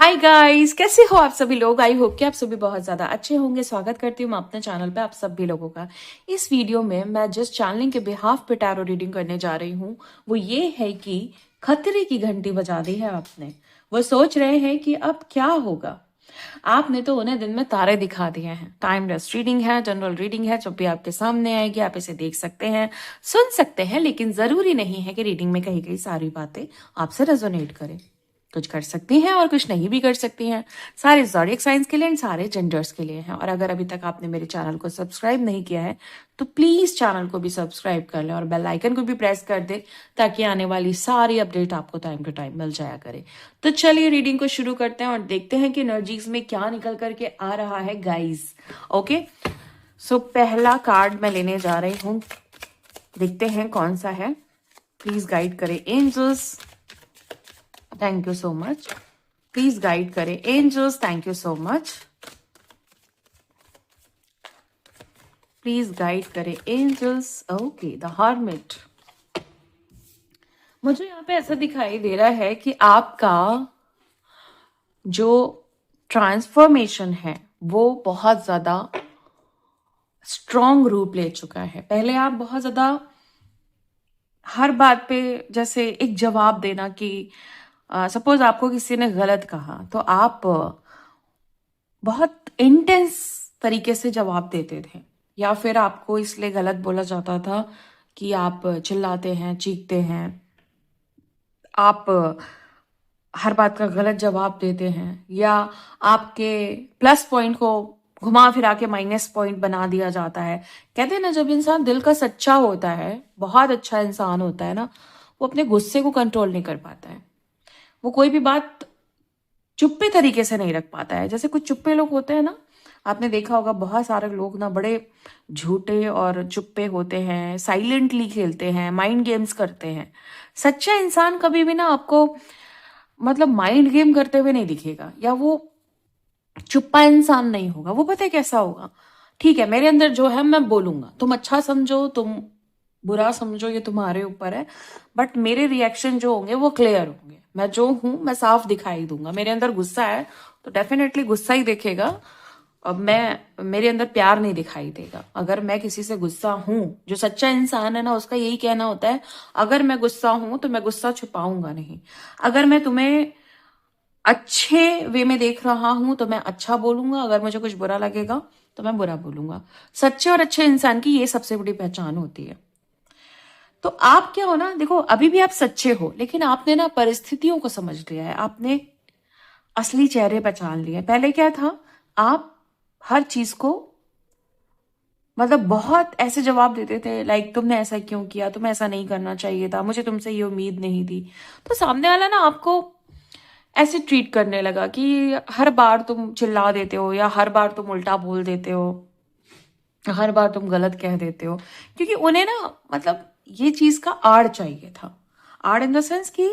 Hi guys, कैसे हो आप सभी लोग। आई होप कि आप सभी बहुत ज्यादा अच्छे होंगे। स्वागत करती हूँ मैं अपने चैनल पे आप सभी लोगों का। इस वीडियो में मैं जिस चैनलिंग के बिहाफ पे टैरो रीडिंग करने जा रही हूँ वो ये है कि खतरे की घंटी बजा दी है आपने। वो सोच रहे हैं कि अब क्या होगा। आपने तो उन्हें दिन में तारे दिखा दिए हैं। टाइमलेस रीडिंग है, जनरल रीडिंग है, जब भी आपके सामने आएगी आप इसे देख सकते हैं, सुन सकते हैं, लेकिन जरूरी नहीं है कि रीडिंग में कही गई सारी बातें आपसे रेजोनेट करें। कुछ कर सकती हैं और कुछ नहीं भी कर सकती हैं। सारे ज़ोडिएक साइंस के लिए एंड सारे जेंडर्स के लिए हैं। और अगर अभी तक आपने मेरे चैनल को सब्सक्राइब नहीं किया है तो प्लीज चैनल को भी सब्सक्राइब कर लें और बेल आइकन को भी प्रेस कर दे ताकि आने वाली सारी अपडेट आपको टाइम टू टाइम मिल जाया करे। तो चलिए रीडिंग को शुरू करते हैं और देखते हैं कि एनर्जीज में क्या निकल करके आ रहा है गाइस। ओके, सो पहला कार्ड मैं लेने जा रही हूँ, देखते हैं कौन सा है। प्लीज गाइड करें angels, thank you so much. Please guide करें angels, thank you so much. Please guide करें एंजल्स। Okay, the hermit. मुझे यहाँ पे ऐसा दिखाई दे रहा है कि आपका जो ट्रांसफॉर्मेशन है वो बहुत ज्यादा स्ट्रॉन्ग रूप ले चुका है। पहले आप बहुत ज्यादा हर बात पे जैसे एक जवाब देना कि सपोज आपको किसी ने गलत कहा तो आप बहुत इंटेंस तरीके से जवाब देते थे, या फिर आपको इसलिए गलत बोला जाता था कि आप चिल्लाते हैं, चीखते हैं, आप हर बात का गलत जवाब देते हैं, या आपके प्लस पॉइंट को घुमा फिरा के माइनस पॉइंट बना दिया जाता है। कहते हैं ना, जब इंसान दिल का सच्चा होता है, बहुत अच्छा इंसान होता है ना, वो अपने गुस्से को कंट्रोल नहीं कर पाता है। वो कोई भी बात चुप्पे तरीके से नहीं रख पाता है। जैसे कुछ चुप्पे लोग होते हैं ना, आपने देखा होगा बहुत सारे लोग ना बड़े झूठे और चुप्पे होते हैं, साइलेंटली खेलते हैं, माइंड गेम्स करते हैं। सच्चा इंसान कभी भी ना आपको मतलब माइंड गेम करते हुए नहीं दिखेगा, या वो चुप्पा इंसान नहीं होगा। वो पता है कैसा होगा, ठीक है मेरे अंदर जो है मैं बोलूंगा, तुम अच्छा समझो तुम बुरा समझो ये तुम्हारे ऊपर है, बट मेरे रिएक्शन जो होंगे वो क्लियर होंगे। मैं जो हूं मैं साफ दिखाई दूंगा। मेरे अंदर गुस्सा है तो डेफिनेटली गुस्सा ही दिखेगा। अब मैं मेरे अंदर प्यार नहीं दिखाई देगा। अगर मैं किसी से गुस्सा हूं, जो सच्चा इंसान है ना उसका यही कहना होता है, अगर मैं गुस्सा हूं तो मैं गुस्सा छुपाऊंगा नहीं। अगर मैं तुम्हें अच्छे वे में देख रहा हूं तो मैं अच्छा बोलूंगा, अगर मुझे कुछ बुरा लगेगा तो मैं बुरा बोलूंगा। सच्चे और अच्छे इंसान की ये सबसे बड़ी पहचान होती है। तो आप क्या हो ना, देखो अभी भी आप सच्चे हो, लेकिन आपने ना परिस्थितियों को समझ लिया है, आपने असली चेहरे पहचान लिए। पहले क्या था, आप हर चीज को मतलब बहुत ऐसे जवाब देते थे, लाइक तुमने ऐसा क्यों किया, तुम्हें ऐसा नहीं करना चाहिए था, मुझे तुमसे ये उम्मीद नहीं थी। तो सामने वाला ना आपको ऐसे ट्रीट करने लगा कि हर बार तुम चिल्ला देते हो, या हर बार तुम उल्टा बोल देते हो, हर बार तुम गलत कह देते हो। क्योंकि उन्हें ना मतलब ये चीज का आड़ चाहिए था। आड़ इन द सेंस कि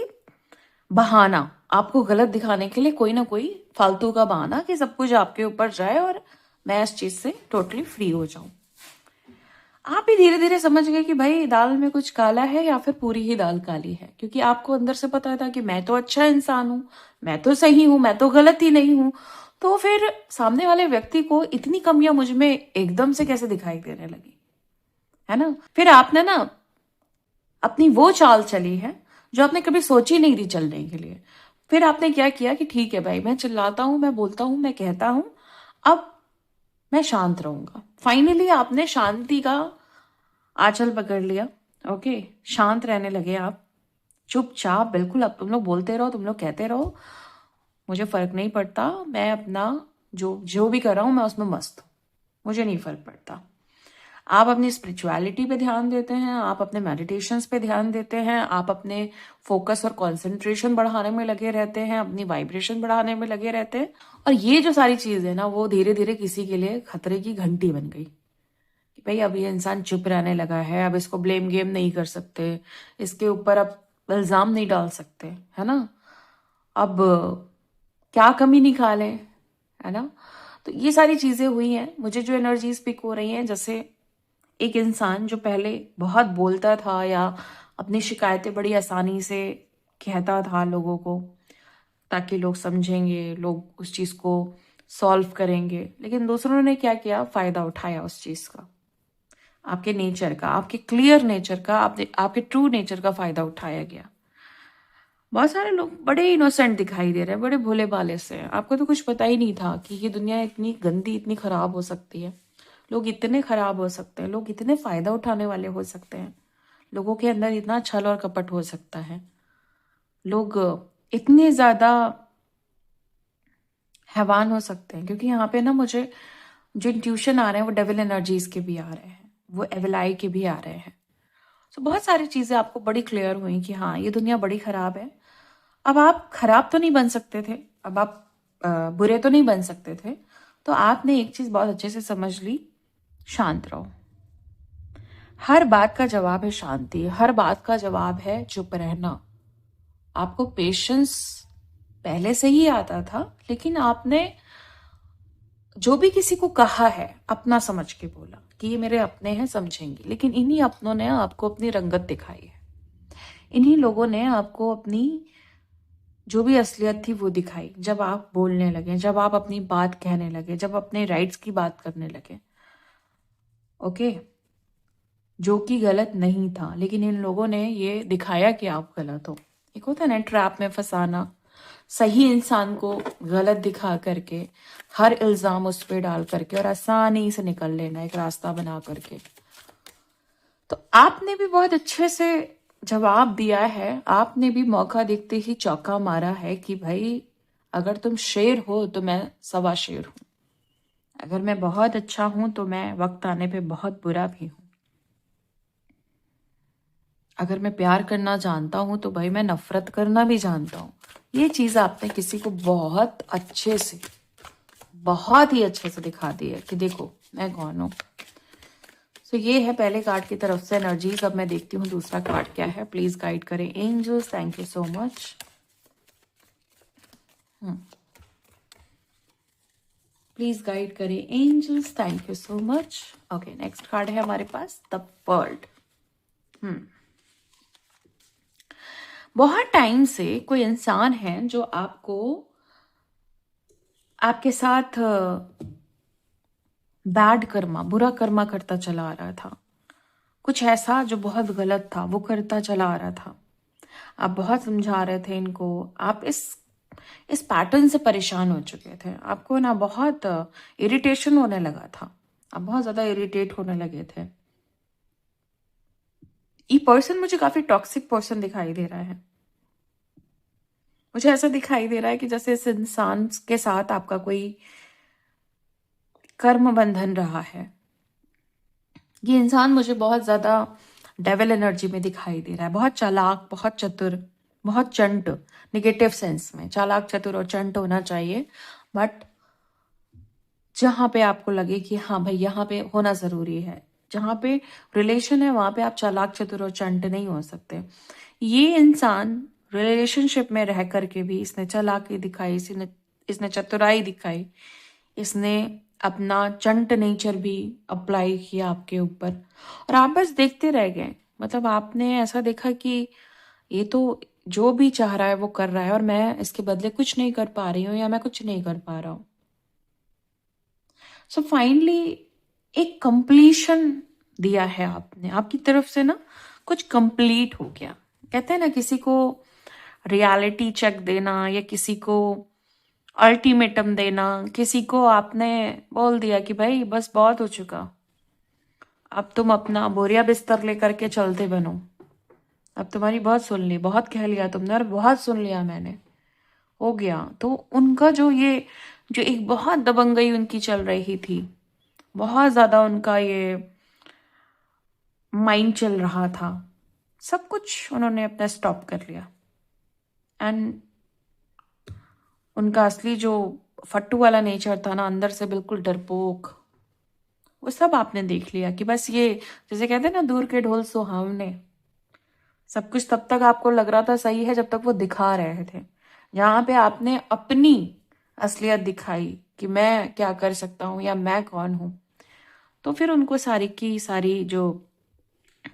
बहाना, आपको गलत दिखाने के लिए कोई ना कोई फालतू का बहाना कि सब कुछ आपके ऊपर जाए और मैं इस चीज से टोटली फ्री हो जाऊं। आप भी धीरे धीरे समझ गए कि भाई दाल में कुछ काला है या फिर पूरी ही दाल काली है, क्योंकि आपको अंदर से पता था कि मैं तो अच्छा इंसान हूं, मैं तो सही हूं, मैं तो गलत ही नहीं हूं। तो फिर सामने वाले व्यक्ति को इतनी कमियां मुझ में एकदम से कैसे दिखाई देने लगी, है ना। फिर आपने ना अपनी वो चाल चली है जो आपने कभी सोची नहीं थी चलने के लिए। फिर आपने क्या किया कि ठीक है भाई, मैं चिल्लाता हूं, मैं बोलता हूं, मैं कहता हूं, अब मैं शांत रहूंगा। फाइनली आपने शांति का आंचल पकड़ लिया। ओके, शांत रहने लगे आप, चुपचाप बिल्कुल। अब तुम लोग बोलते रहो, तुम लोग कहते रहो, मुझे फर्क नहीं पड़ता। मैं अपना जो जो भी कर रहा हूं मैं उसमें मस्त हूं, मुझे नहीं फर्क पड़ता। आप अपनी स्पिरिचुअलिटी पे ध्यान देते हैं, आप अपने मेडिटेशंस पे ध्यान देते हैं, आप अपने फोकस और कंसंट्रेशन बढ़ाने में लगे रहते हैं, अपनी वाइब्रेशन बढ़ाने में लगे रहते हैं। और ये जो सारी चीज है ना वो धीरे धीरे किसी के लिए खतरे की घंटी बन गई कि भाई अब ये इंसान चुप रहने लगा है, अब इसको ब्लेम गेम नहीं कर सकते, इसके ऊपर अब इल्जाम नहीं डाल सकते, है ना। अब क्या कमी निकाले, है ना। तो ये सारी चीजें हुई हैं। मुझे जो एनर्जीज पिक हो रही हैं, जैसे एक इंसान जो पहले बहुत बोलता था या अपनी शिकायतें बड़ी आसानी से कहता था लोगों को, ताकि लोग समझेंगे, लोग उस चीज को सॉल्व करेंगे। लेकिन दूसरों ने क्या किया, फायदा उठाया उस चीज का, आपके नेचर का, आपके क्लियर नेचर का, आपके ट्रू नेचर का फायदा उठाया गया। बहुत सारे लोग बड़े इनोसेंट दिखाई दे रहे हैं, बड़े भोले भाले से हैं। आपको तो कुछ पता ही नहीं था कि ये दुनिया इतनी गंदी, इतनी खराब हो सकती है। लोग इतने खराब हो सकते हैं, लोग इतने फायदा उठाने वाले हो सकते हैं, लोगों के अंदर इतना छल और कपट हो सकता है, लोग इतने ज्यादा हैवान हो सकते हैं। क्योंकि यहाँ पे ना मुझे जो इंट्यूशन आ रहे हैं वो डेविल एनर्जीज के भी आ रहे हैं, वो एविलाई के भी आ रहे हैं। तो बहुत सारी चीजें आपको बड़ी क्लियर हुई कि हाँ, ये दुनिया बड़ी खराब है। अब आप खराब तो नहीं बन सकते थे, अब आप बुरे तो नहीं बन सकते थे। तो आपने एक चीज बहुत अच्छे से समझ ली, शांत रहो। हर बात का जवाब है शांति, हर बात का जवाब है चुप रहना। आपको पेशेंस पहले से ही आता था, लेकिन आपने जो भी किसी को कहा है अपना समझ के बोला कि ये मेरे अपने हैं, समझेंगे। लेकिन इन्हीं अपनों ने आपको अपनी रंगत दिखाई है, इन्हीं लोगों ने आपको अपनी जो भी असलियत थी वो दिखाई। जब आप बोलने लगे, जब आप अपनी बात कहने लगे, जब अपने राइट्स की बात करने लगे, ओके, जो कि गलत नहीं था, लेकिन इन लोगों ने ये दिखाया कि आप गलत हो। एक होता है ना ट्रैप में फंसाना, सही इंसान को गलत दिखा करके, हर इल्जाम उस पर डाल करके और आसानी से निकल लेना एक रास्ता बना करके। तो आपने भी बहुत अच्छे से जवाब दिया है, आपने भी मौका देखते ही चौका मारा है कि भाई अगर तुम शेर हो तो मैं सवा शेर हूं, अगर मैं बहुत अच्छा हूं तो मैं वक्त आने पे बहुत बुरा भी हूं, अगर मैं प्यार करना जानता हूं तो भाई मैं नफरत करना भी जानता हूं। ये चीज आपने किसी को बहुत अच्छे से, बहुत ही अच्छे से दिखा दी है कि देखो मैं कौन हूं। तो ये है पहले कार्ड की तरफ से एनर्जीज। अब मैं देखती हूँ दूसरा कार्ड क्या है। प्लीज गाइड करें angels, thank you so much. Please guide करें angels, thank you so much. Okay, next card है हमारे पास द वर्ल्ड। बहुत टाइम से कोई इंसान है जो आपको, आपके साथ बैड कर्मा, बुरा कर्मा करता चला आ रहा था। कुछ ऐसा जो बहुत गलत था वो करता चला आ रहा था। आप बहुत समझा रहे थे इनको, आप इस पैटर्न से परेशान हो चुके थे। आपको ना बहुत इरिटेशन होने लगा था, आप बहुत ज्यादा इरिटेट होने लगे थे। ये पर्सन मुझे काफी टॉक्सिक पर्सन दिखाई दे रहा है। मुझे ऐसा दिखाई दे रहा है कि जैसे इस इंसान के साथ आपका कोई कर्म बंधन रहा है। ये इंसान मुझे बहुत ज्यादा डेविल एनर्जी में दिखाई दे रहा है, बहुत चालाक, बहुत चतुर, बहुत चंट, निगेटिव सेंस में चालाक, चतुर और चंट होना चाहिए। बट जहां पे आपको लगे कि हाँ भाई यहाँ पे होना जरूरी है, जहां पे रिलेशन है वहां पे आप चालाक, चतुर और चंट नहीं हो सकते। ये इंसान रिलेशनशिप में रह करके भी इसने चालाकी दिखाई, इसने चतुराई दिखाई, इसने अपना चंट नेचर भी अप्लाई किया आपके ऊपर, और आप बस देखते रह गए। मतलब आपने ऐसा देखा कि ये तो जो भी चाह रहा है वो कर रहा है और मैं इसके बदले कुछ नहीं कर पा रही हूँ या मैं कुछ नहीं कर पा रहा हूँ। सो फाइनली एक कंप्लीशन दिया है आपने, आपकी तरफ से ना कुछ कंप्लीट हो गया। कहते हैं ना किसी को रियलिटी चेक देना या किसी को अल्टीमेटम देना, किसी को आपने बोल दिया कि भाई बस बहुत हो चुका, अब तुम अपना बोरिया बिस्तर लेकर के चलते बनो, अब तुम्हारी बहुत सुन ली, बहुत कह लिया तुमने और बहुत सुन लिया मैंने, हो गया। तो उनका जो एक बहुत दबंगई उनकी चल रही थी, बहुत ज्यादा उनका ये माइंड चल रहा था, सब कुछ उन्होंने अपना स्टॉप कर लिया। एंड उनका असली जो फट्टू वाला नेचर था ना, अंदर से बिल्कुल डरपोक, वो सब आपने देख लिया कि बस ये, जैसे कहते हैं ना दूर के ढोल सुहावने, सब कुछ तब तक आपको लग रहा था सही है जब तक वो दिखा रहे थे। जहां पे आपने अपनी असलियत दिखाई कि मैं क्या कर सकता हूँ या मैं कौन हूं, तो फिर उनको सारी की सारी जो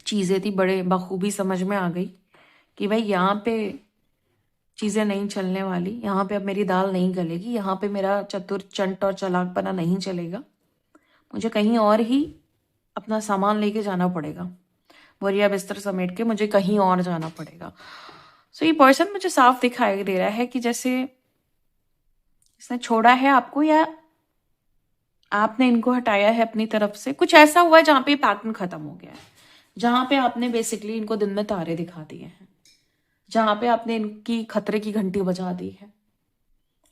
चीजें थी बड़े बखूबी समझ में आ गई कि भाई यहाँ पे चीजें नहीं चलने वाली, यहाँ पे अब मेरी दाल नहीं गलेगी, यहाँ पे मेरा चतुर चंट और चालाकपना नहीं चलेगा, मुझे कहीं और ही अपना सामान लेके जाना पड़ेगा, बोरिया बिस्तर समेट के मुझे कहीं और जाना पड़ेगा। सो ये पर्सन मुझे साफ दिखाई दे रहा है कि जैसे इसने छोड़ा है आपको या आपने इनको हटाया है अपनी तरफ से। कुछ ऐसा हुआ है जहां पे पैटर्न खत्म हो गया है, जहां पे आपने बेसिकली इनको दिन में तारे दिखा दिए हैं, जहां पे आपने इनकी खतरे की घंटी बजा दी है,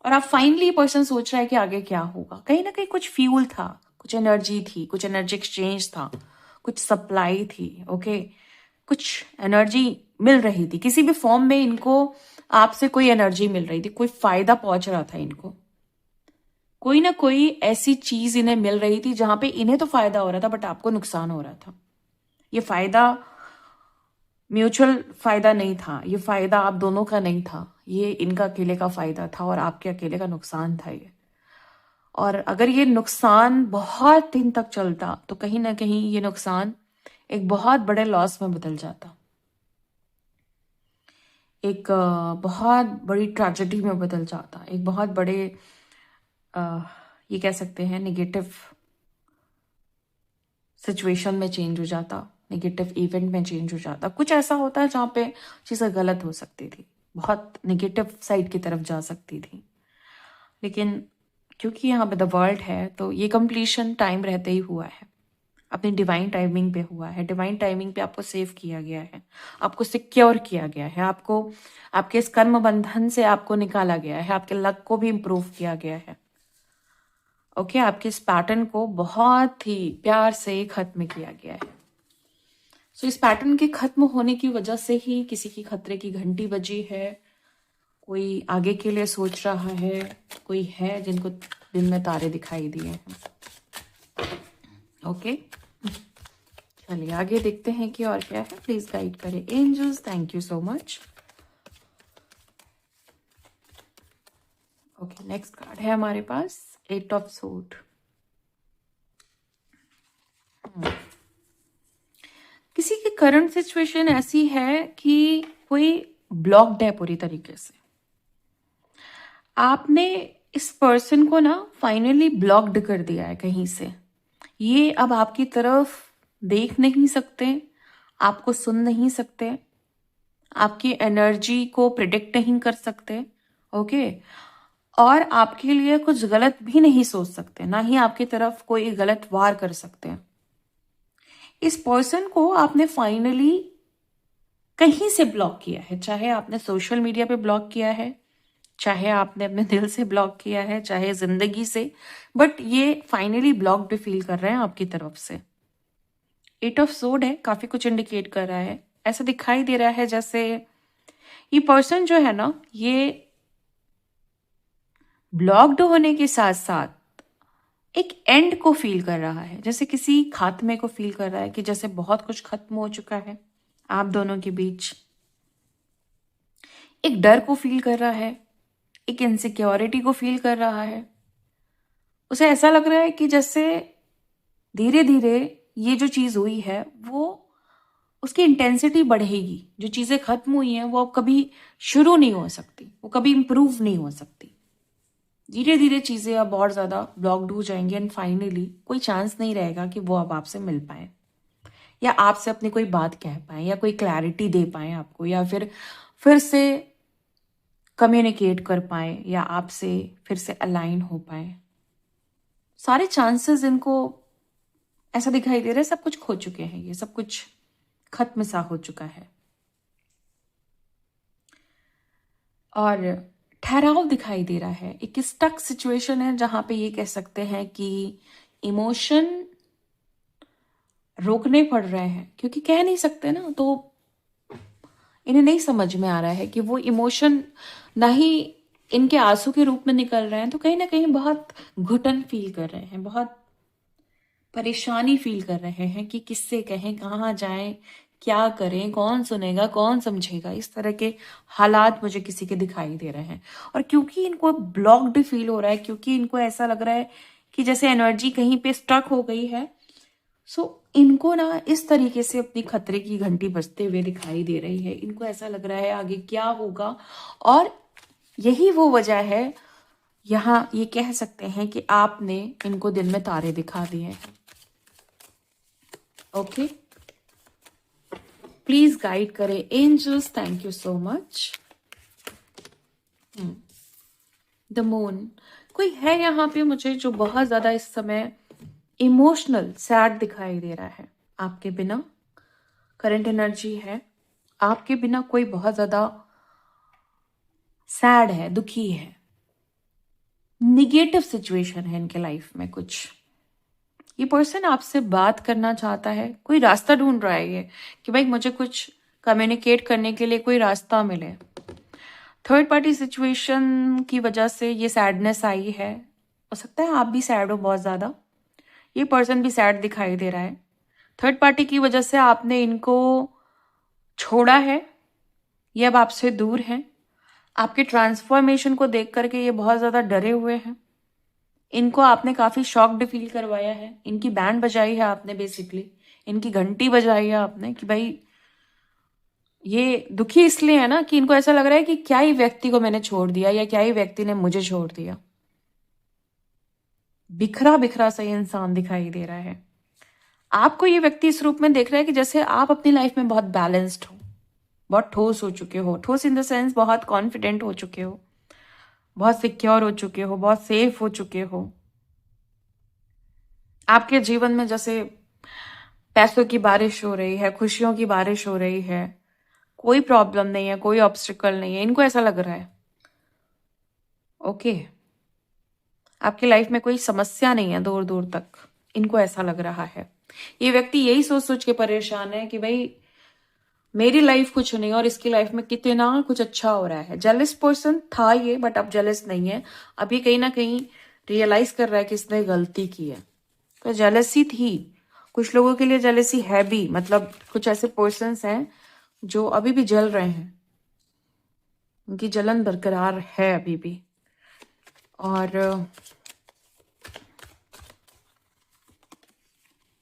और आप फाइनली पर्सन सोच रहा है कि आगे क्या होगा। कहीं ना कहीं कुछ फ्यूल था, कुछ एनर्जी थी, कुछ एनर्जी एक्सचेंज था, कुछ सप्लाई थी, ओके, कुछ एनर्जी मिल रही थी किसी भी फॉर्म में, इनको आपसे कोई एनर्जी मिल रही थी, कोई फायदा पहुंच रहा था इनको, कोई ना कोई ऐसी चीज इन्हें मिल रही थी जहां पे इन्हें तो फायदा हो रहा था बट आपको नुकसान हो रहा था। ये फायदा म्यूचुअल फायदा नहीं था, ये फायदा आप दोनों का नहीं था, ये इनका अकेले का फायदा था और आपके अकेले का नुकसान था ये। और अगर ये नुकसान बहुत दिन तक चलता तो कहीं ना कहीं ये नुकसान एक बहुत बड़े लॉस में बदल जाता, एक बहुत बड़ी ट्रेजेडी में बदल जाता, एक बहुत बड़े ये कह सकते हैं नेगेटिव सिचुएशन में चेंज हो जाता, नेगेटिव इवेंट में चेंज हो जाता। कुछ ऐसा होता है जहाँ पे चीज़ें गलत हो सकती थी, बहुत नेगेटिव साइड की तरफ जा सकती थी, लेकिन क्योंकि यहाँ पे द वर्ल्ड है तो ये कंप्लीशन टाइम रहते ही हुआ है, अपनी डिवाइन टाइमिंग पे हुआ है। डिवाइन टाइमिंग पे आपको सेव किया गया है, आपको सिक्योर किया गया है, आपको आपके इस कर्म बंधन से आपको निकाला गया है, आपके लक को भी इम्प्रूव किया गया है, ओके, आपके इस पैटर्न को बहुत ही प्यार से खत्म किया गया है। सो इस पैटर्न के खत्म होने की वजह से ही किसी की खतरे की घंटी बजी है, कोई आगे के लिए सोच रहा है, कोई है जिनको दिन में तारे दिखाई दिए हैं, ओके। चलिए आगे देखते हैं कि और क्या है, प्लीज गाइड करें angels, thank you so much. Okay, next card है हमारे पास 8 ऑफ सूट। किसी की करंट सिचुएशन ऐसी है कि कोई ब्लॉक्ड है पूरी तरीके से, आपने इस पर्सन को ना फाइनली ब्लॉक्ड कर दिया है कहीं से, ये अब आपकी तरफ देख नहीं सकते, आपको सुन नहीं सकते, आपकी एनर्जी को प्रिडिक्ट नहीं कर सकते, ओके, और आपके लिए कुछ गलत भी नहीं सोच सकते, ना ही आपकी तरफ कोई गलत वार कर सकते हैं। इस पर्सन को आपने फाइनली कहीं से ब्लॉक किया है, चाहे आपने सोशल मीडिया पे ब्लॉक किया है, चाहे आपने अपने दिल से ब्लॉक किया है, चाहे जिंदगी से, बट ये फाइनली ब्लॉक्ड फील कर रहे हैं आपकी तरफ से। 8 ऑफ सोड है, काफी कुछ इंडिकेट कर रहा है, ऐसा दिखाई दे रहा है जैसे ये पर्सन जो है ना, ये ब्लॉक्ड होने के साथ साथ एक एंड को फील कर रहा है, जैसे किसी खात्मे को फील कर रहा है कि जैसे बहुत कुछ खत्म हो चुका है आप दोनों के बीच। एक डर को फील कर रहा है, एक इनसिक्योरिटी को फील कर रहा है, उसे ऐसा लग रहा है कि जैसे धीरे धीरे ये जो चीज हुई है वो उसकी इंटेंसिटी बढ़ेगी, जो चीजें खत्म हुई हैं वो अब कभी शुरू नहीं हो सकती, वो कभी इंप्रूव नहीं हो सकती, धीरे धीरे चीजें अब और ज्यादा ब्लॉक्ड हो जाएंगी एंड फाइनली कोई चांस नहीं रहेगा कि वो अब आपसे मिल पाए या आपसे अपनी कोई बात कह पाए या कोई क्लैरिटी दे पाए आपको, या फिर से कम्युनिकेट कर पाए या आपसे फिर से अलाइन हो पाए। सारे चांसेस इनको ऐसा दिखाई दे रहा है सब कुछ खो चुके हैं, ये सब कुछ खत्म सा हो चुका है, और ठहराव दिखाई दे रहा है, एक स्टक सिचुएशन है जहां पे ये कह सकते हैं कि इमोशन रोकने पड़ रहे हैं क्योंकि कह नहीं सकते ना, तो इन्हें नहीं समझ में आ रहा है कि वो इमोशन ना ही इनके आंसू के रूप में निकल रहे हैं, तो कहीं ना कहीं बहुत घुटन फील कर रहे हैं, बहुत परेशानी फील कर रहे हैं कि किससे कहें, कहाँ जाएं, क्या करें, कौन सुनेगा, कौन समझेगा, इस तरह के हालात मुझे किसी के दिखाई दे रहे हैं। और क्योंकि इनको ब्लॉक्ड फील हो रहा है, क्योंकि इनको ऐसा लग रहा है कि जैसे एनर्जी कहीं पे स्टक हो गई है, सो इनको ना इस तरीके से अपनी खतरे की घंटी बजते हुए दिखाई दे रही है। इनको ऐसा लग रहा है आगे क्या होगा, और यही वो वजह है, यहाँ ये कह सकते हैं कि आपने इनको दिन में तारे दिखा दिए हैं। ओके, प्लीज गाइड करें angels, thank you so much. The moon, कोई है यहाँ पे मुझे जो बहुत ज्यादा इस समय इमोशनल सैड दिखाई दे रहा है आपके बिना। करंट एनर्जी है, आपके बिना कोई बहुत ज्यादा सैड है, दुखी है, निगेटिव सिचुएशन है इनके लाइफ में कुछ। ये पर्सन आपसे बात करना चाहता है, कोई रास्ता ढूंढ रहा है ये कि भाई मुझे कुछ कम्युनिकेट करने के लिए कोई रास्ता मिले। थर्ड पार्टी सिचुएशन की वजह से ये सैडनेस आई है। हो सकता है आप भी सैड हो बहुत ज्यादा, ये पर्सन भी सैड दिखाई दे रहा है। थर्ड पार्टी की वजह से आपने इनको छोड़ा है, ये अब आपसे दूर हैं। आपके ट्रांसफॉर्मेशन को देख करके ये बहुत ज्यादा डरे हुए हैं। इनको आपने काफी शॉक्ड फील करवाया है, इनकी बैंड बजाई है आपने, बेसिकली इनकी घंटी बजाई है आपने कि भाई ये दुखी इसलिए है ना कि इनको ऐसा लग रहा है कि क्या ही व्यक्ति को मैंने छोड़ दिया, या क्या ही व्यक्ति ने मुझे छोड़ दिया। बिखरा बिखरा सा ये इंसान दिखाई दे रहा है। आपको ये व्यक्ति इस रूप में देख रहा है कि जैसे आप अपनी लाइफ में बहुत बैलेंस्ड हो, बहुत ठोस हो चुके हो, ठोस इन द सेंस बहुत कॉन्फिडेंट हो चुके हो, बहुत सिक्योर हो चुके हो, बहुत सेफ हो चुके हो। आपके जीवन में जैसे पैसों की बारिश हो रही है, खुशियों की बारिश हो रही है, कोई प्रॉब्लम नहीं है, कोई ऑब्स्टिकल नहीं है, इनको ऐसा लग रहा है। ओके, आपकी लाइफ में कोई समस्या नहीं है दूर दूर तक, इनको ऐसा लग रहा है। ये व्यक्ति यही सोच सोच के परेशान है कि भाई मेरी लाइफ कुछ नहीं और इसकी लाइफ में कितना कुछ अच्छा हो रहा है। जेलस पर्सन था ये, बट अब जेलस नहीं है। अब ये कहीं ना कहीं रियलाइज कर रहा है कि इसने गलती की है। तो जेलसी थी, कुछ लोगों के लिए जेलसी है भी, मतलब कुछ ऐसे पर्सन्स हैं जो अभी भी जल रहे हैं, उनकी जलन बरकरार है अभी भी। और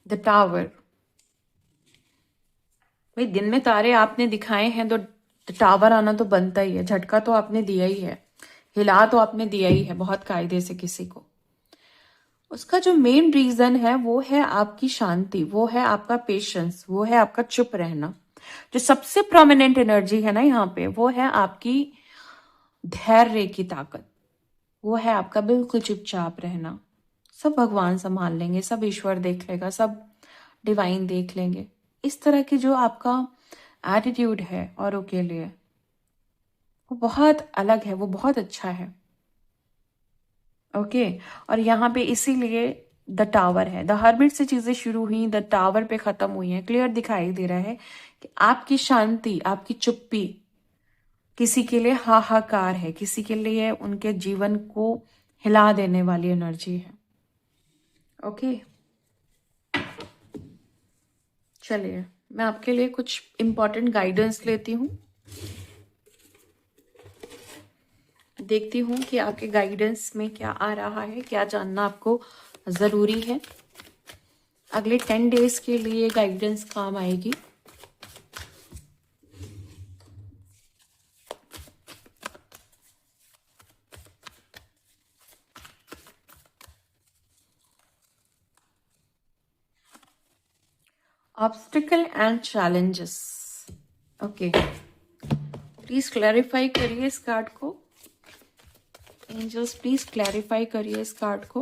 द टावर, भाई दिन में तारे आपने दिखाए हैं तो टावर आना तो बनता ही है। झटका तो आपने दिया ही है, हिला तो आपने दिया ही है बहुत कायदे से किसी को। उसका जो मेन रीजन है वो है आपकी शांति, वो है आपका पेशेंस, वो है आपका चुप रहना। जो सबसे प्रोमिनेंट एनर्जी है ना यहाँ पे, वो है आपकी धैर्य की ताकत, वो है आपका बिल्कुल चुपचाप रहना। सब भगवान संभाल लेंगे, सब ईश्वर देख लेगा, सब डिवाइन देख लेंगे। इस तरह की जो आपका एटीट्यूड है औरों के लिए, वो बहुत अलग है, वो बहुत अच्छा है। ओके, और यहाँ पे इसीलिए द टावर है। द हर्मिट से चीजें शुरू हुई, द टावर पे खत्म हुई हैं। क्लियर दिखाई दे रहा है कि आपकी शांति, आपकी चुप्पी किसी के लिए हाहाकार है, किसी के लिए उनके जीवन को हिला देने वाली एनर्जी है। ओके, चलिए मैं आपके लिए कुछ इंपॉर्टेंट गाइडेंस लेती हूँ, देखती हूँ कि आपके गाइडेंस में क्या आ रहा है, क्या जानना आपको जरूरी है। अगले 10 डेज के लिए गाइडेंस काम आएगी। Obstacle and challenges, okay, please clarify करिए इस कार्ड को। एंजल्स प्लीज क्लैरिफाई करिए इस कार्ड को।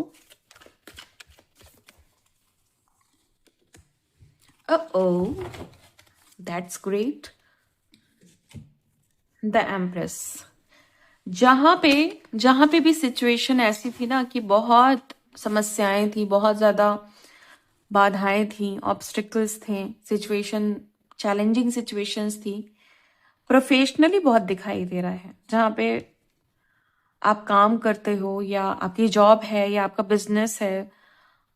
ओह, दैट्स ग्रेट। द एम्प्रेस, जहां पे भी सिचुएशन ऐसी थी ना कि बहुत समस्याएं थी, बहुत ज्यादा बाधाएं थी, ऑब्स्टिकल्स थे, सिचुएशन चैलेंजिंग सिचुएशंस थी, प्रोफेशनली बहुत दिखाई दे रहा है। जहाँ पे आप काम करते हो, या आपकी जॉब है, या आपका बिजनेस है,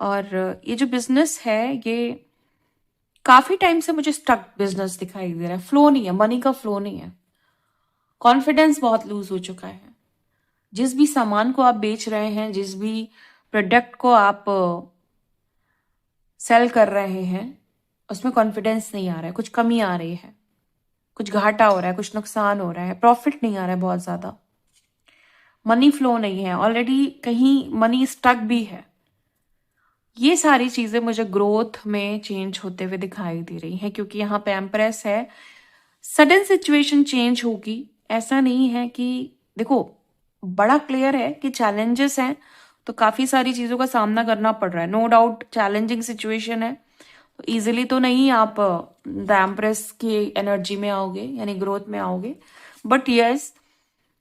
और ये जो बिजनेस है ये काफी टाइम से मुझे स्टक बिजनेस दिखाई दे रहा है। फ्लो नहीं है, मनी का फ्लो नहीं है, कॉन्फिडेंस बहुत लूज हो चुका है। जिस भी सामान को आप बेच रहे हैं, जिस भी प्रोडक्ट को आप सेल कर रहे हैं उसमें कॉन्फिडेंस नहीं आ रहा है, कुछ कमी आ रही है, कुछ घाटा हो रहा है, कुछ नुकसान हो रहा है, प्रॉफिट नहीं आ रहा है, बहुत ज्यादा मनी फ्लो नहीं है, ऑलरेडी कहीं मनी स्टक भी है। ये सारी चीजें मुझे ग्रोथ में चेंज होते हुए दिखाई दे रही हैं, क्योंकि यहाँ पे एम्प्रेस है। सडन सिचुएशन चेंज होगी, ऐसा नहीं है कि, देखो बड़ा क्लियर है कि चैलेंजेस हैं तो काफी सारी चीजों का सामना करना पड़ रहा है, नो डाउट चैलेंजिंग सिचुएशन है, तो इजीली तो नहीं आप द एम्प्रेस की एनर्जी में आओगे यानी ग्रोथ में आओगे। बट यस,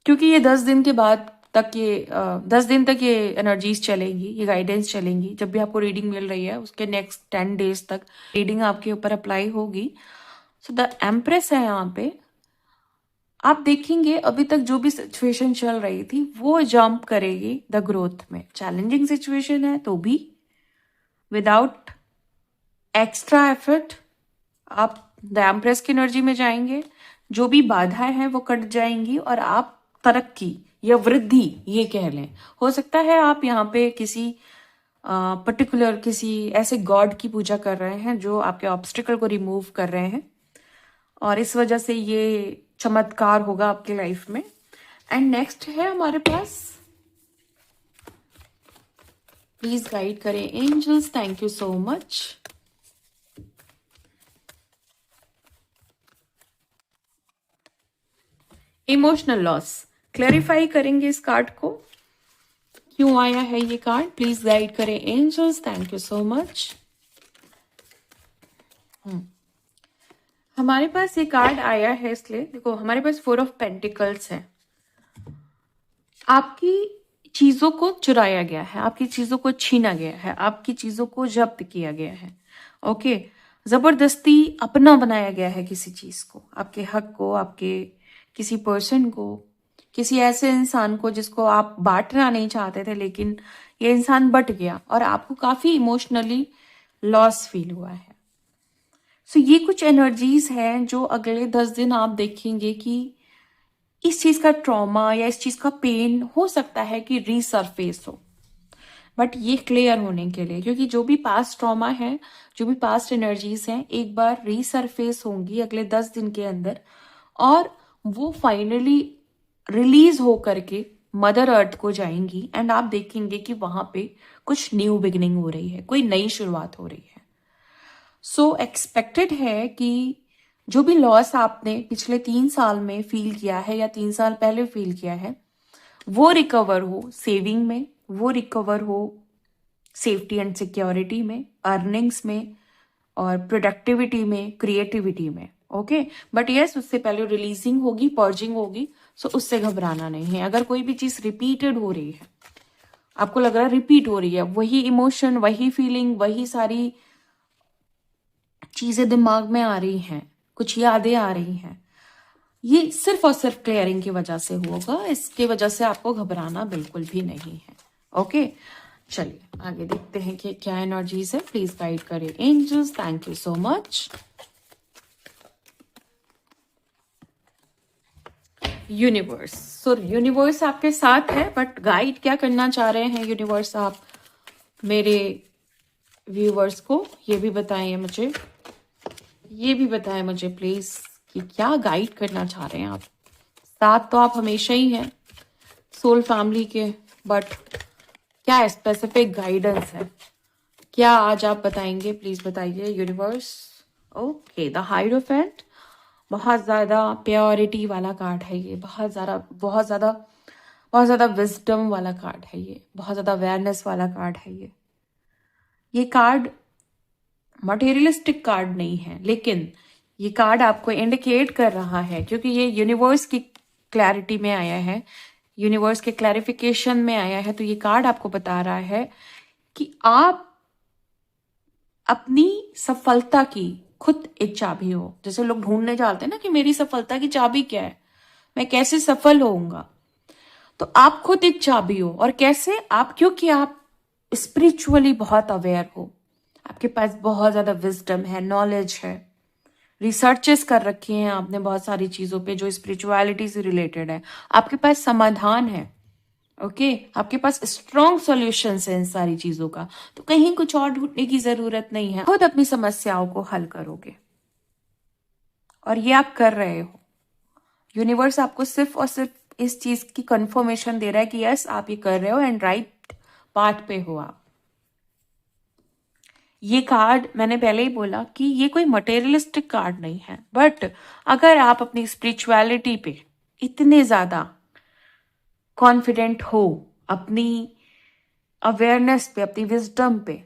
क्योंकि ये 10 दिन के बाद तक ये 10 दिन तक ये एनर्जीज चलेंगी, ये गाइडेंस चलेंगी, जब भी आपको रीडिंग मिल रही है उसके नेक्स्ट 10 डेज तक रीडिंग आपके ऊपर अप्लाई होगी। सो द एम्प्रेस है यहाँ पे, आप देखेंगे अभी तक जो भी सिचुएशन चल रही थी वो जंप करेगी द ग्रोथ में। चैलेंजिंग सिचुएशन है तो भी विदाउट एक्स्ट्रा एफर्ट आप द एम्प्रेस की एनर्जी में जाएंगे, जो भी बाधाएं हैं वो कट जाएंगी और आप तरक्की या वृद्धि ये कह लें। हो सकता है आप यहाँ पे किसी पर्टिकुलर किसी ऐसे गॉड की पूजा कर रहे हैं जो आपके ऑब्स्टिकल को रिमूव कर रहे हैं और इस वजह से ये चमत्कार होगा आपकी लाइफ में। एंड नेक्स्ट है हमारे पास, प्लीज गाइड करें angels, thank you so much. Emotional loss, clarify करेंगे इस कार्ड को, क्यों आया है ये कार्ड, प्लीज गाइड करें angels, thank you so much. हमारे पास ये कार्ड आया है इसलिए, देखो हमारे पास 4 ऑफ पेंटिकल्स है। आपकी चीजों को चुराया गया है, आपकी चीजों को छीना गया है, आपकी चीजों को जब्त किया गया है। ओके, जबरदस्ती अपना बनाया गया है किसी चीज को, आपके हक को, आपके किसी पर्सन को, किसी ऐसे इंसान को जिसको आप बांटना नहीं चाहते थे, लेकिन ये इंसान बट गया और आपको काफी इमोशनली लॉस फील हुआ है। सो ये कुछ एनर्जीज हैं जो अगले 10 दिन आप देखेंगे कि इस चीज का ट्रॉमा या इस चीज का पेन हो सकता है कि रीसरफेस हो, बट ये क्लियर होने के लिए, क्योंकि जो भी पास्ट ट्रॉमा है, जो भी पास्ट एनर्जीज हैं, एक बार रीसरफेस होंगी अगले 10 दिन के अंदर और वो फाइनली रिलीज हो करके मदर अर्थ को जाएंगी एंड आप देखेंगे कि वहां पे कुछ न्यू बिगिनिंग हो रही है, कोई नई शुरुआत हो रही है। सो एक्सपेक्टेड है कि जो भी लॉस आपने पिछले 3 साल में फील किया है या 3 साल पहले फील किया है, वो रिकवर हो सेविंग में, वो रिकवर हो सेफ्टी एंड सिक्योरिटी में, अर्निंग्स में और प्रोडक्टिविटी में, क्रिएटिविटी में। ओके, बट यस उससे पहले रिलीजिंग होगी, पर्जिंग होगी, सो उससे घबराना नहीं है। अगर कोई भी चीज रिपीटेड हो रही है, आपको लग रहा है रिपीट हो रही है, वही इमोशन, वही फीलिंग, वही सारी चीजें दिमाग में आ रही हैं, कुछ यादें आ रही हैं, ये सिर्फ और सिर्फ क्लियरिंग की वजह से होगा, इसके वजह से आपको घबराना बिल्कुल भी नहीं है। ओके, चलिए आगे देखते हैं कि क्या एनर्जीज है, प्लीज गाइड करें angels, thank you so much. Universe, so universe आपके साथ है, बट गाइड क्या करना चाह रहे हैं यूनिवर्स आप मेरे व्यूवर्स को, ये भी बताएं मुझे, ये भी बताएं मुझे प्लीज कि क्या गाइड करना चाह रहे हैं आप। साथ तो आप हमेशा ही हैं सोल फैमिली के, बट क्या स्पेसिफिक गाइडेंस है, क्या आज आप बताएंगे, प्लीज बताइए यूनिवर्स। ओके, द हाइरोफेंट, बहुत ज्यादा प्योरिटी वाला कार्ड है ये, बहुत ज्यादा विजडम वाला कार्ड है ये, बहुत ज्यादा अवेयरनेस वाला कार्ड है ये कार्ड मटेरियलिस्टिक कार्ड नहीं है, लेकिन ये कार्ड आपको इंडिकेट कर रहा है, क्योंकि ये यूनिवर्स की क्लैरिटी में आया है, यूनिवर्स के क्लैरिफिकेशन में आया है, तो ये कार्ड आपको बता रहा है कि आप अपनी सफलता की खुद एक चाबी हो। जैसे लोग ढूंढने जाते हैं ना कि मेरी सफलता की चाबी क्या है, मैं कैसे सफल होऊंगा, तो आप खुद एक चाबी हो। और कैसे आप, क्योंकि आप स्पिरिचुअली बहुत अवेयर हो, आपके पास बहुत ज्यादा विजडम है, नॉलेज है, रिसर्चेस कर रखी हैं आपने बहुत सारी चीजों पे जो स्पिरिचुअलिटी से रिलेटेड है, आपके पास समाधान है, ओके आपके पास स्ट्रॉन्ग सॉल्यूशंस है इन सारी चीजों का, तो कहीं कुछ और ढूंढने की जरूरत नहीं है, खुद अपनी समस्याओं को हल करोगे और ये आप कर रहे हो। यूनिवर्स आपको सिर्फ और सिर्फ इस चीज की कंफर्मेशन दे रहा है कि यस आप ये कर रहे हो एंड राइट पाथ पे हो आप। ये कार्ड मैंने पहले ही बोला कि ये कोई मटेरियलिस्टिक कार्ड नहीं है, बट अगर आप अपनी स्पिरिचुअलिटी पे इतने ज्यादा कॉन्फिडेंट हो, अपनी अवेयरनेस पे, अपनी विजडम पे,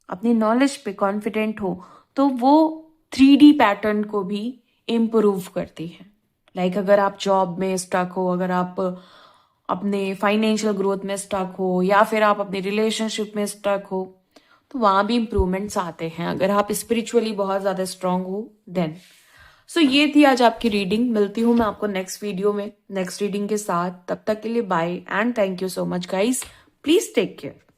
अपनी नॉलेज पे कॉन्फिडेंट हो, तो वो 3D पैटर्न को भी इम्प्रूव करती है। लाइक अगर आप जॉब में स्टक हो, अगर आप अपने फाइनेंशियल ग्रोथ में स्टक हो, या फिर आप अपने रिलेशनशिप में स्टक हो, तो वहां भी इम्प्रूवमेंट्स आते हैं अगर आप स्पिरिचुअली बहुत ज्यादा स्ट्रांग हो देन। सो ये थी आज आपकी रीडिंग। मिलती हूँ मैं आपको नेक्स्ट वीडियो में नेक्स्ट रीडिंग के साथ। तब तक के लिए bye and thank you so much guys. Please take care.